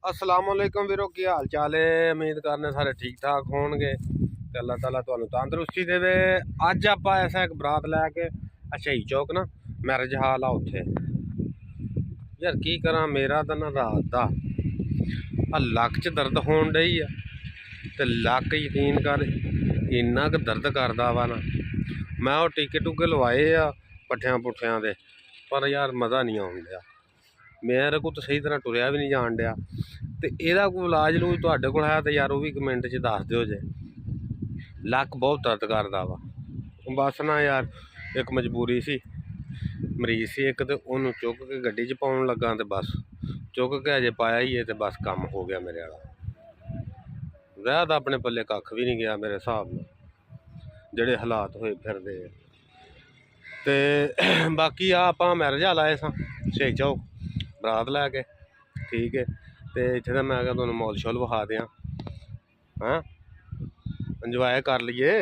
अस्सलाम वालेकुम वीरो, की हाल चाल है। उम्मीद करने सारे ठीक ठाक होणगे ते अल्लाह ताला तुहानू तंदरुस्ती देवे। अज आपां ऐसा एक बरात लैके शहीद चौक ना मैरिज हाल आ उत्थे यार की करा। मेरा तो ना रात का लक च दर्द होन डई आ ते लक यकीन कर इन्ना क दर्द करदा वा ना। मैं वो टीके टूके लवाए आ पट्ठियां पुट्ठियां दे, पर यार मज़ा नहीं आउन दिया। मेरे को तो सही तरह टुरिया भी नहीं जान दिया। तो यदा कोई इलाज लूज तुहाडे कोल है तो यार वो भी कमेंट च दस दिओ जे। लक बहुत दर्द करदा वा। बस ना यार एक मजबूरी सी, मरीज सी एक, तो उन्होंने चुक के गड्डी च पाउन लगा तो बस चुक के अजे पाया ही है तो बस काम हो गया मेरे वाला। रह तो अपने पल्ले कख भी नहीं गया मेरे हिसाब नाल, जेड़े हालात होए फिरदे। ते बाकी आपां मैरिज हाल आए सां शहीद चौक बरात लैके, ठीक है। तो इत्थे मैं क्या तुहानू मॉल शॉल विखा दियां, हाँ इंजॉय कर लीए।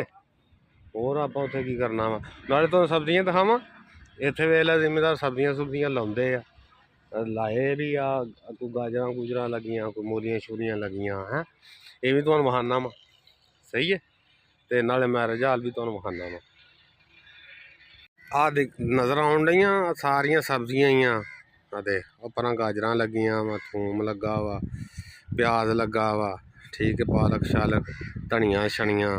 होर आपां उत्थे की करना वा, नाले तुहानू सब्जियां दिखावां। इत्थे वेला जिमीदार सब्जियां सुब्जियां लाउंदे आ, लाए भी आ, कोई गाजरां गूजरां लगियां, कोई मूलियां शूलियां लगियां हैं। ये भी तुहानू विखाना वा, सही है। तो नाले मैरिज हाल भी तुहानू विखाना वा। आ नज़र आउन डईयां सारियां सब्जियां ही आ। ते उप्परां गाजरां लगियां वा, थूम लगा वा, प्याज लगा वा, ठीक है, पालक शालक धनिया शनिया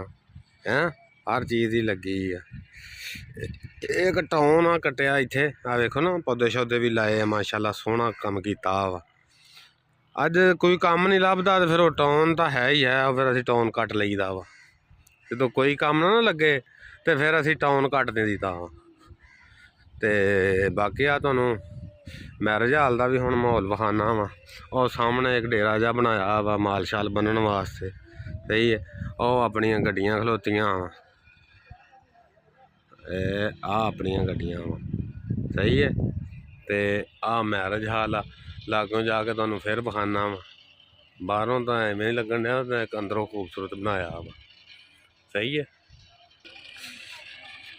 हैं हर चीज़ ही लगी है। एक टाउन आ कट्टिया इत्थे, आ वेखो ना पौधे शौधे भी लाए आ, माशाल्लाह सोहना कम्म कीता वा। अज कोई कम्म नहीं लभदा तो फिर वो टाउन तो है ही है, फिर असीं टाउन कट लईदा वा। जदों कोई कम्म ना लगे तो फिर असीं टाउन कट दईदा वा। ते बाकी आ तुहानू मैरिज हाल का भी हुण माहौल विखाना वा। और सामने एक डेरा जा बनाया वा माल शाल बन्नण वास्ते, सही है। और अपनियां गड्डियां खलोतियां वा, आ अपनियां गड्डियां वा, सही है। ते आ मैरिज हाल आ, लागों जाके तुहानू फिर विखाना वा। बाहरों तो एवें ही लगन दिया तो एक अंदरों खूबसूरत बनाया वा, सही है।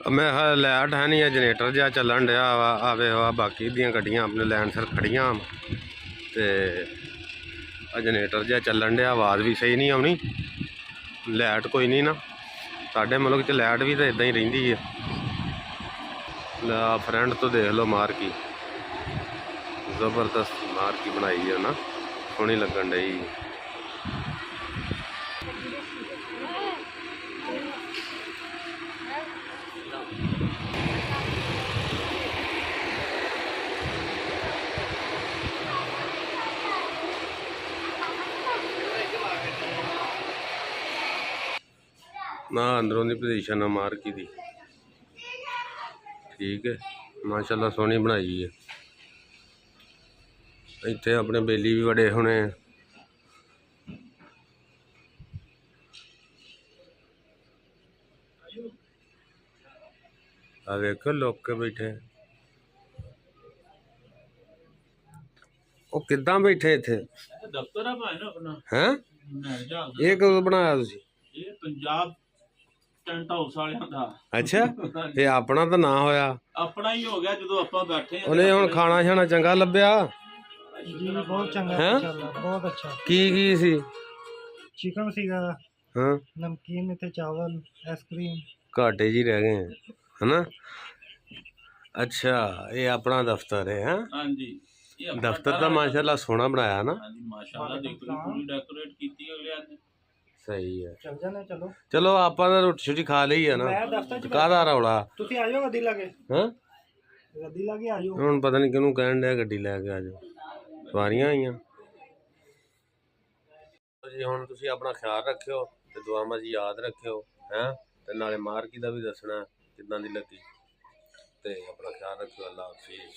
मैं लाइट है नहीं है, जनरेटर जहा चलन दिया वा। आवे वा बाकी दियां गड्डियां अपने लैन सिर खड़ियां ते जनरेटर जहा चलन दिया, आवाज़ भी सही नहीं आनी। लाइट कोई नहीं ना, साढ़े मुल्क च लाइट भी तो इदा ही रहिंदी है। फ्रेंड तो देख लो मार्की, जबरदस्त मार्की बनाई है ना, सोहनी लगन डई। ना अंदरों की पोजीशन है मार्की दी, ठीक है, माशाल्लाह सोहनी बनाई है। इत्थे अपने बेली भी बड़े होने, आ देखो लोग के बैठे, वो किद्दां बैठे इत्थे दफ्तर है भाई ना अपना हैं। ये कदों बनाया तुसीं? ये पंजाब टेंट हाउस वालियां दा। अच्छा, ये अपना तो ना होया, अपना ही हो गया जो ਆਪਾਂ बैठे हैं। ਉਹਨੇ ਹੁਣ ਖਾਣਾ ਛਾਣਾ ਚੰਗਾ ਲੱਭਿਆ जी बहुत चंगा हैं? माशाल्लाह, बहुत अच्छा। की सी? चिकन सीगा, हाँ नमकीन थे, चावल, आइसक्रीम। घाटे जी रह गए हैं, है ना। अच्छा ये अपना दफ्तर है, हाँ हाँ जी, ये अपना दफ्तर तो माशाल्लाह सोहना बनाया ना। हाँ जी माशाल्लाह, देखो पूरी डेकोरेट की अगले ने। सही है, चल जाने चलो। चलो ਆਪਾਂ ਤਾਂ ਰੋਟੀ ਛੁੱਟੀ ਖਾ ਲਈ ਹੈ ਨਾ, मैं दफ्तर च ਕਾਹਦਾ ਰੌਲਾ तुसी आ जाओ गड्डी लाके, ਹਾਂ। गड्डी लाके आ जाओ। ਹੁਣ ਪਤਾ ਨਹੀਂ ਕਿਹਨੂੰ ਕਹਿਣ ਡਿਆ ਗੱਡੀ ਲੈ ਕੇ ਆ ਜਾਓ, ਸਵਾਰੀਆਂ ਆਈਆਂ ਜੀ। ਹੁਣ ਤੁਸੀਂ ਆਪਣਾ ਖਿਆਲ ਰੱਖਿਓ ਤੇ ਦੁਆਵਾਂ 'ਚ ਯਾਦ ਰੱਖਿਓ, ਹੈਂ। ਤੇ ਨਾਲੇ ਮਾਰਕੀ ਦਾ ਵੀ ਦੱਸਣਾ ਕਿੱਦਾਂ ਦੀ ਲੱਗੀ, ਤੇ ਆਪਣਾ ਖਿਆਲ ਰੱਖਿਓ। ਅੱਲਾ ਹਾਫਿਜ਼।